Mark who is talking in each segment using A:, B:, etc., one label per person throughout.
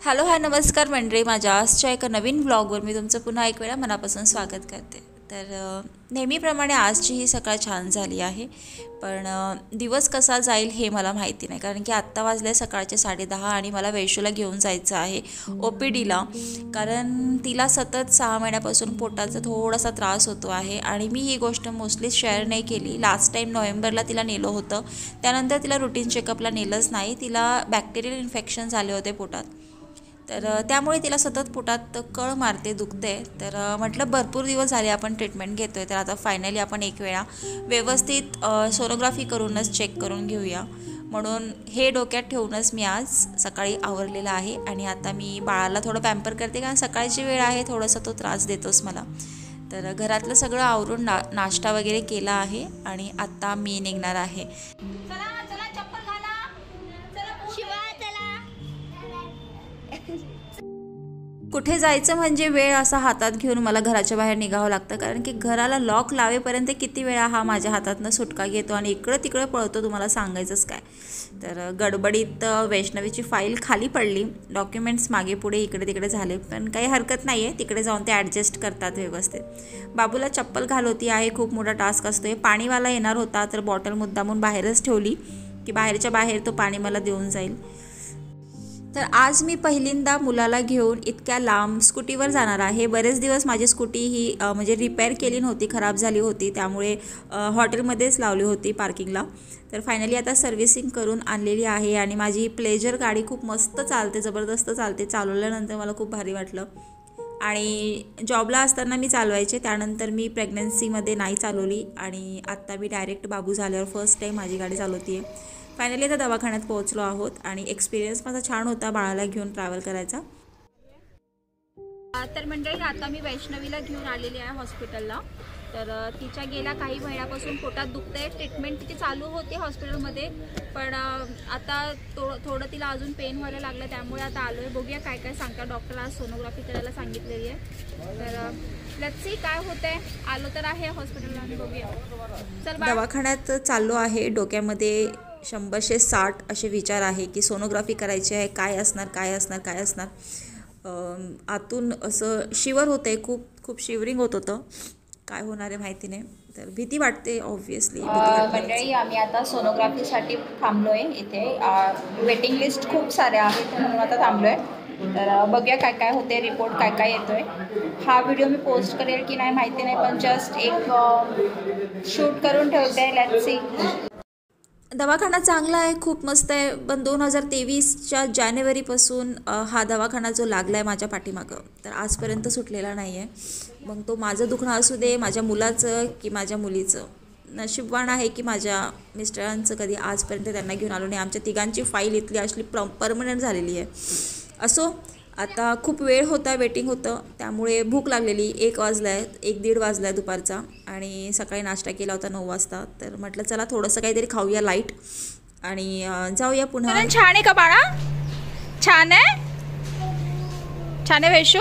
A: Hello hi नमस्कार मंडळी, माझ्या आजच्या एका नवीन व्लॉगवर मी तुमचं पुन्हा एक वेळा मनापासून स्वागत करते. तर नेहमीप्रमाणे आजची ही सकाळ छान झाली आहे, पण दिवस कसा जाईल हे मला माहिती नाही, कारण की आत्ता वाजले सकाळचे 10:30 आणि मला वैशूला घेऊन जायचं आहे OPDला. कारण तिला सतत 6 महिन्यापासून पोटाचा थोडासा त्रास होतो आहे आणि मी ही गोष्ट मोस्टली शेअर नाही केली. लास्ट टाईम नोव्हेंबरला तिला नेलं होतं, त्यानंतर तिला रुटीन चेकअपला नेलंच नाही. तिला बॅक्टेरियल इन्फेक्शन झाले होते पोटात, तर त्यामुळे तिला सतत पोटात कळ मारते, दुखते. तर म्हटलं भरपूर दिवस झाले आपण ट्रीटमेंट घेतो आहे, तर आता फायनली आपण एक वेळा व्यवस्थित सोनोग्राफी करूनच चेक करून घेऊया. म्हणून हे डोक्यात ठेवूनच मी आज सकाळी आवरलेलं आहे आणि आता मी बाळाला थोडं पॅम्पर करते, कारण सकाळची वेळ आहे, थोडासा तो त्रास देतोच मला. तर घरातलं सगळं आवरून नाश्ता वगैरे केला आहे आणि आता मी निघणार आहे. कुठे जायचं म्हणजे वेळ असा हातात घेऊन मला घराच्या बाहेर निघावं लागतं, कारण की घराला लॉक लावेपर्यंत किती वेळा हा माझ्या हातातनं सुटका घेतो आणि इकडं तिकडं पळतो, तुम्हाला सांगायचंच काय. तर गडबडीत वैष्णवीची फाईल खाली पडली, डॉक्युमेंट्स मागे पुढे इकडे तिकडे झाले, पण काही हरकत नाही आहे, तिकडे जाऊन ते ॲडजस्ट करतात व्यवस्थित. बाबूला चप्पल घालवती आहे, खूप मोठा टास्क असतो. पाणीवाला येणार होता, तर बॉटल मुद्दामून बाहेरच ठेवली की बाहेरच्या बाहेर तो पाणी मला देऊन जाईल. तर आज मी पहिल्यांदा मुलाला घेऊन इतक्या लांब स्कूटीवर जाणार आहे. बरेच दिवस माझी स्कूटी ही म्हणजे रिपेअर केली नव्हती, खराब झाली होती, त्यामुळे हॉटेलमध्येच लावली होती पार्किंगला. तर फायनली आता सर्व्हिसिंग करून आणलेली आहे आणि माझी प्लेजर गाडी खूप मस्त चालते, जबरदस्त चालते. चालवल्यानंतर मला खूप भारी वाटलं. आणि जॉबला असताना मी चालवायचे, त्यानंतर मी प्रेग्नन्सीमध्ये नाही चालवली आणि आत्ता मी डायरेक्ट बाबू झाल्यावर फर्स्ट टाईम माझी गाडी चालवते आहे. फायनली आता दवाखान्यात पोहोचलो आहोत आणि एक्सपिरियन्स माझा छान होता बाळाला घेऊन ट्रॅव्हल करायचा.
B: तर मंडळी, आता मी वैष्णवीला घेऊन आलेली आहे हॉस्पिटलला. तर तिच्या गेल्या काही महिन्यापासून पोटात दुखते. ट्रीटमेंट तिची चालू होती हॉस्पिटलमध्ये, पण आता थोडं तिला अजून पेन व्हायला लागलं, त्यामुळे आता आलो आहे. बघूया काय काय सांगता डॉक्टर. आज सोनोग्राफी करायला सांगितलेली आहे, तर लेट्स सी काय होतंय. आलो तर आहे हॉस्पिटलला आणि बघूया. चल,
A: दवाखान्यात चाललो आहे. डोक्यामध्ये 100-160 असे विचार आहे की सोनोग्राफी करायची आहे, काय असणार काय असणार काय असणार. आतून असं शिवर होते, खूप खूप शिवरिंग होत होतं. काय होणार आहे माहिती नाही, तर भीती वाटते ऑब्व्हियसली.
B: मंडळी, आम्ही आता सोनोग्राफीसाठी थांबलो आहे इथे. वेटिंग लिस्ट खूप साऱ्या आहेत, म्हणून आता थांबलो आहे. तर बघूया काय काय होते, रिपोर्ट काय काय येतोय. हा व्हिडिओ मी पोस्ट करेल की नाही माहिती नाही, पण जस्ट एक शूट करून ठेवते. Let's see.
A: दवाखाना चांगला आहे, खूप मस्त आहे, पण 2023च्या जानेवारीपासून हा दवाखाना जो लागला आहे माझ्या पाठीमागं, तर आजपर्यंत सुटलेला नाही आहे. मग तो माझं दुखणं असू दे, माझ्या मुलाचं की माझ्या मुलीचं. नशीबवान आहे की माझ्या मिस्टरांचं कधी आजपर्यंत त्यांना घेऊन आलो नाही. आमच्या तिघांची फाईल इथली असली परमनंट झालेली आहे. असो, आता खूप वेळ होता, वेटिंग होतं, त्यामुळे भूक लागलेली. 1 वाजला आहे, 1-1:30 वाजला आहे दुपारचा, आणि सकाळी नाश्ता केला होता 9 वाजता. तर म्हटलं चला थोडंसं काहीतरी खाऊया लाईट आणि जाऊया पुन्हा.
B: छान आहे का बाळा? छान आहे, छान आहे वैशू.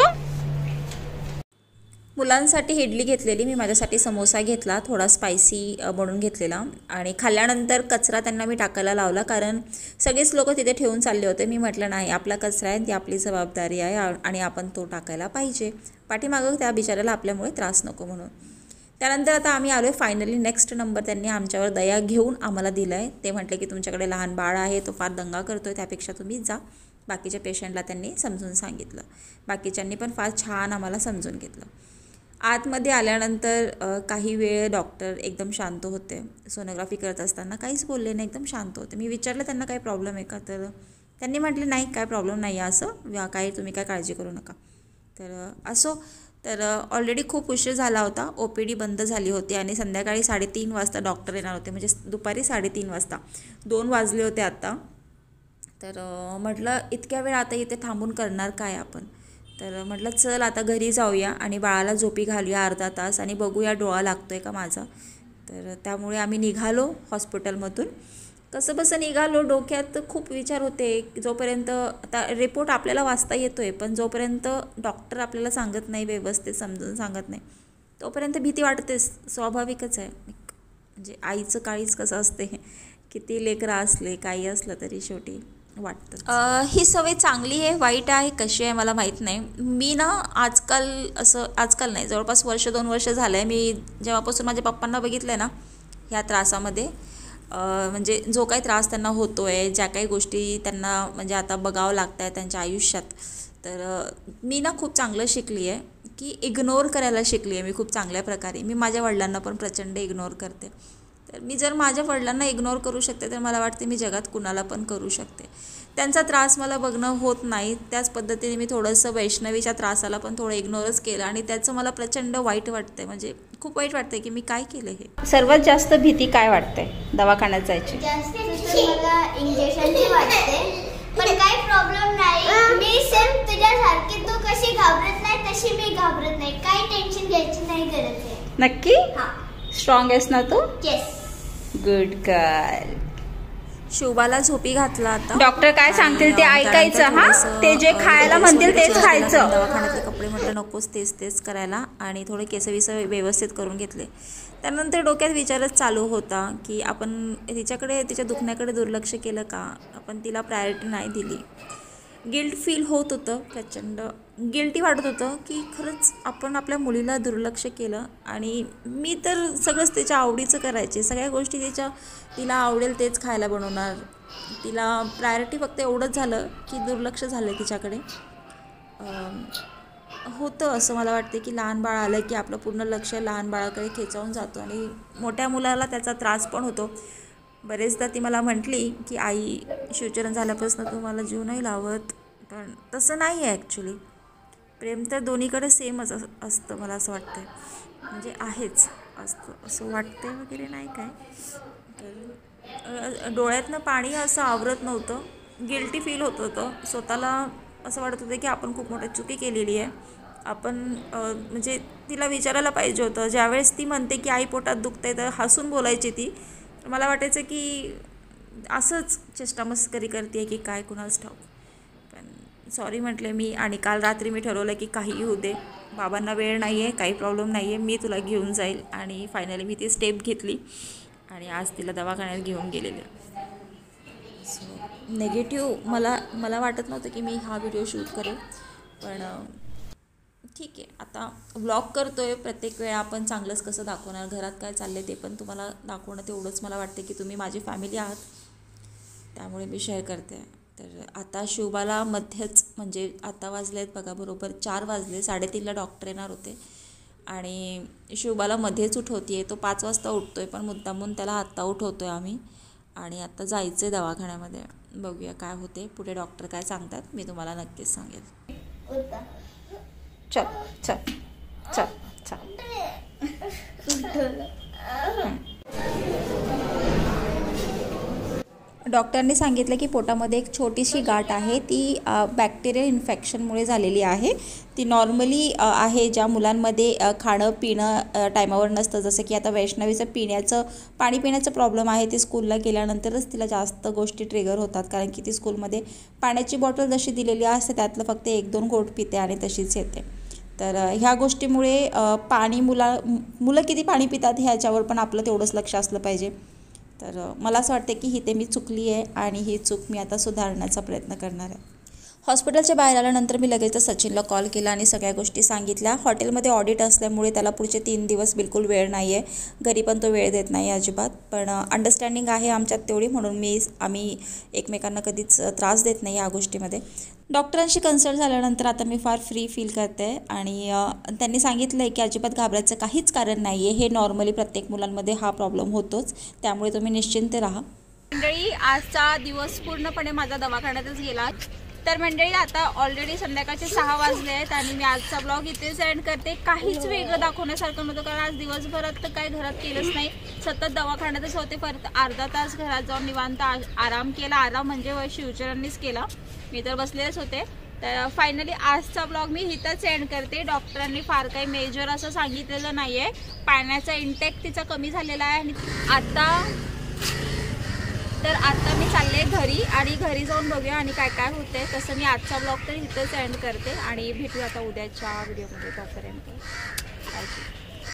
A: मुलांसाठी इडली घेतलेली मी, माझ्यासाठी समोसा घेतला, थोडा स्पायसी बनवून घेतलेला, आणि खाल्ल्यानंतर कचरा त्यांना मी टाकायला लावला, कारण सगळेच लोक तिथे ठेवून चालले होते. मी म्हटलं नाही, आपला कचरा आहे, ती आपली जबाबदारी आहे आणि आपण तो टाकायला पाहिजे. पाठीमागं त्या बिचाऱ्याला आपल्यामुळे त्रास नको म्हणून. त्यानंतर आता आम्ही आलो आहे फायनली नेक्स्ट नंबर. त्यांनी आमच्यावर दया घेऊन आम्हाला दिला आहे. ते म्हटले की तुमच्याकडे लहान बाळ आहे, तो फार दंगा करतो आहे, त्यापेक्षा तुम्ही जा. बाकीच्या पेशंटला त्यांनी समजून सांगितलं, बाकीच्यांनी पण फार छान आम्हाला समजून घेतलं. आतमध्ये आल्यानंतर काही वेळ डॉक्टर एकदम शांत होते. सोनोग्राफी करत असताना काहीच बोलले नाही, एकदम शांत होते. मी विचारलं त्यांना काही प्रॉब्लेम आहे का, तर त्यांनी म्हटले नाही, काय प्रॉब्लेम नाही आहे, असं काही तुम्ही काय काळजी करू नका. तर असो, तर ऑलरेडी खूप उशीर झाला होता. OPD बंद झाली होती आणि संध्याकाळी 3:30 वाजता डॉक्टर येणार होते, म्हणजे दुपारी 3:30 वाजता. 2 वाजले होते आता. तर म्हटलं इतक्या वेळ आता इथे थांबून करणार काय आपण. तर म्हटलं चल आता घरी जाऊया आणि बाळाला झोपी घालूया अर्धा तास आणि बघूया डोळा लागतो आहे का माझा. तर त्यामुळे आम्ही निघालो हॉस्पिटलमधून. कसं बसं निघालो, डोक्यात खूप विचार होते. जोपर्यंत आता रिपोर्ट आपल्याला वाचता येतो आहे, पण जोपर्यंत डॉक्टर आपल्याला सांगत नाही, व्यवस्थित समजून सांगत नाही, तोपर्यंत भीती वाटतेच, स्वाभाविकच आहे. म्हणजे आईचं काळीच कसं असते, किती लेकरं असले काही असलं तरी शेवटी वाटतं. ही सवय चांगली आहे वाईट आहे कशी आहे मला माहीत नाही. मी ना आजकाल नाही, जवळपास 1-2 वर्ष झालं आहे, मी जेव्हापासून माझ्या पप्पांना बघितलं आहे ना ह्या त्रासामध्ये, म्हणजे जो काही त्रास त्यांना होतो आहे, ज्या काही गोष्टी त्यांना म्हणजे आता बघावं लागत आहे त्यांच्या आयुष्यात, तर मी ना खूप चांगलं शिकली आहे की इग्नोर करायला शिकली आहे मी खूप चांगल्या प्रकारे. मी माझ्या वडिलांना पण प्रचंड इग्नोर करते. तर मी जर माझ्या वडिलांना इग्नोर करू शकते तर मला वाटते मी जगात कुणाला पण करू शकते. त्यांचा त्रास मला बघणं होत नाही, त्याच पद्धतीने मी थोडंसं वैष्णवीच्या त्रासाला पण थोडं इग्नोरच केलं आणि त्याचं मला प्रचंड वाईट वाटतंय, म्हणजे खूप वाईट वाटतंय की मी काय केलं हे.
B: सर्वात जास्त भीती काय वाटते दवाखान्यात जायची?
C: जास्त मला इंजेक्शनची वाटते, पण काही प्रॉब्लेम नाही. मी सेम तुझ्यासारखी, तू कशी घाबरत नाही तशी मी घाबरत नाही. काही टेन्शन घ्यायची नाही गरज आहे.
B: नक्की? स्ट्रॉंग आहेस ना तू?
C: येस.
B: Good girl.
A: शुभाला झोपी घातला आता.
B: डॉक्टर काय सांगतील ते ऐकायचं. हा, ते जे खायला म्हणतील तेच खायचं.
A: दवाखान्यातले कपडे म्हटलं नकोच तेच करायला, आणि थोडे केसविस व्यवस्थित करून घेतले. त्यानंतर डोक्यात विचारच चालू होता की आपण तिच्या दुखण्याकडे दुर्लक्ष केलं का, आपण तिला प्रायोरिटी नाही दिली. गिल्ट फील होत होतं, प्रचंड गिल्टी वाटत होतं की खरंच आपण आपल्या मुलीला दुर्लक्ष केलं. आणि मी तर सगळंच तिच्या आवडीचं करायचे, सगळ्या गोष्टी तिला आवडेल तेच खायला बनवणार. तिला प्रायोरिटी फक्त एवढंच झालं की दुर्लक्ष झालं तिच्याकडे. होतं असं मला वाटते की लहान बाळ आलं की आपलं पूर्ण लक्ष लहान बाळाकडे खेचावून जातो आणि मोठ्या मुलाला त्याचा त्रास पण होतो. बरेचदा ती मला म्हटली की आई शिवचरण झाल्यापासून तू मला जीव नाही लावत, पण तसं नाही आहे ॲक्च्युली. प्रेम तर दोन्हीकडे सेमच असतं मला असं वाटतं, म्हणजे आहेच असतं असं वाटते वगैरे नाही काय. तर डोळ्यातनं पाणी असं आवरत नव्हतं, गिल्टी फील होत होतं. स्वतःला असं वाटत होतं की आपण खूप मोठी चुकी केलेली आहे. आपण म्हणजे तिला विचारायला पाहिजे होतं. ज्यावेळेस ती म्हणते की आई पोटात दुखते तर हसून बोलायची ती. मला वाटायचं की असंच चेष्टामस्करी करते की काय कुणाच ठाऊक. पण सॉरी म्हटले मी, आणि काल रात्री मी ठरवलं की काहीही होऊ दे, बाबांना वेळ नाही आहे, काही प्रॉब्लेम नाही आहे, मी तुला घेऊन जाईल. आणि फायनली मी ती स्टेप घेतली आणि आज तिला दवाखान्यात घेऊन गेलेले. सो नेगेटिव्ह मला वाटत नव्हतं की मी हा व्हिडिओ शूट करेल, पण ठीक आहे. आता व्लॉग करतो आहे, प्रत्येक वेळा आपण चांगलंच कसं दाखवणार, घरात काय चाललं आहे ते पण तुम्हाला दाखवणं तेवढंच मला वाटते की तुम्ही माझी फॅमिली आहात, त्यामुळे मी शेअर करते. तर आता शुभाला मध्येच, म्हणजे आता वाजले आहेत बघा बरोबर 4 वाजले, 3:30ला डॉक्टर येणार होते आणि शुभाला मध्येच उठवते आहे. तो 5 वाजता उठतो आहे, पण मुद्दामून त्याला आत्ता उठवतो आहे आम्ही. आणि आत्ता जायचं आहे दवाखान्यामध्ये, बघूया काय होते पुढे, डॉक्टर काय सांगतात मी तुम्हाला नक्कीच सांगेल.
B: चल चल चल चल.
A: डॉक्टरने सांगितलं की पोटामध्ये एक छोटीशी गाठ आहे, ती बॅक्टेरियल इन्फेक्शनमुळे झालेली आहे. ती नॉर्मली आहे ज्या मुलांमध्ये खाणं पिणं टायमावर नसतं, जसं की आता वैष्णवीचं पाणी पिण्याचं प्रॉब्लेम आहे. ती स्कूलला गेल्यानंतरच तिला जास्त गोष्टी ट्रिगर होतात, कारण की ती स्कूलमध्ये पाण्याची बॉटल जशी दिलेली असते त्यातलं फक्त 1-2 घोट पिते आणि तशीच येते. तर ह्या गोष्टीमुळे मुलं किती पाणी पितात ह्याच्यावर पण आपलं तेवढंच लक्ष असलं पाहिजे. तर मला असं वाटतं की इथे मी चुकली आहे आणि ही चूक मी आता सुधारण्याचा प्रयत्न करणार आहे. हॉस्पिटलच्या बाहेर आल्यानंतर मी लगेच सचिनला कॉल केला आणि सगळ्या गोष्टी सांगितल्या. हॉटेलमध्ये ऑडिट असल्यामुळे त्याला पुढचे 3 दिवस बिलकुल वेळ नाही आहे, घरी पण तो वेळ देत नाही अजिबात. पण अंडरस्टँडिंग आहे आमच्यात तेवढी, म्हणून आम्ही एकमेकांना कधीच त्रास देत नाही या गोष्टीमध्ये. डॉक्टरांशी कन्सल्ट झाल्यानंतर आता मी फार फ्री फील करते आणि त्यांनी सांगितलं आहे की अजिबात घाबरायचं काहीच कारण नाही आहे. हे नॉर्मली प्रत्येक मुलांमध्ये हा प्रॉब्लेम होतोच, त्यामुळे तुम्ही निश्चिंत राहा.
B: मंडळी, आजचा दिवस पूर्णपणे माझा दवाखान्यातच गेला. तर मंडळी, आता ऑलरेडी संध्याकाळचे 6 वाजले आहेत आणि मी आजचा ब्लॉग इथेच एंड करते. काहीच वेगळं दाखवण्यासारखं नव्हतं, कारण आज दिवसभरात तर काय घरात केलंच नाही, सतत दवाखान्यातच होते. परत अर्धा तास घरात जाऊन निवांत आराम केला. आराम म्हणजे शिवचरणनीच केला, मी तर बसलेच होते. तर फायनली आजचा ब्लॉग मी इथंच एंड करते. डॉक्टरांनी फार काही मेजर असं सांगितलेलं नाही आहे. पाण्याचा इंटेक तिचा कमी झालेला आहे. आणि आता मी चालले घरी, आणि घरी जाऊन बघूया आणि काय काय होते. तसं मी आजचा ब्लॉग तर इथंच एंड करते आणि भेटूया आता उद्याच्या व्हिडिओमध्ये. तोपर्यंत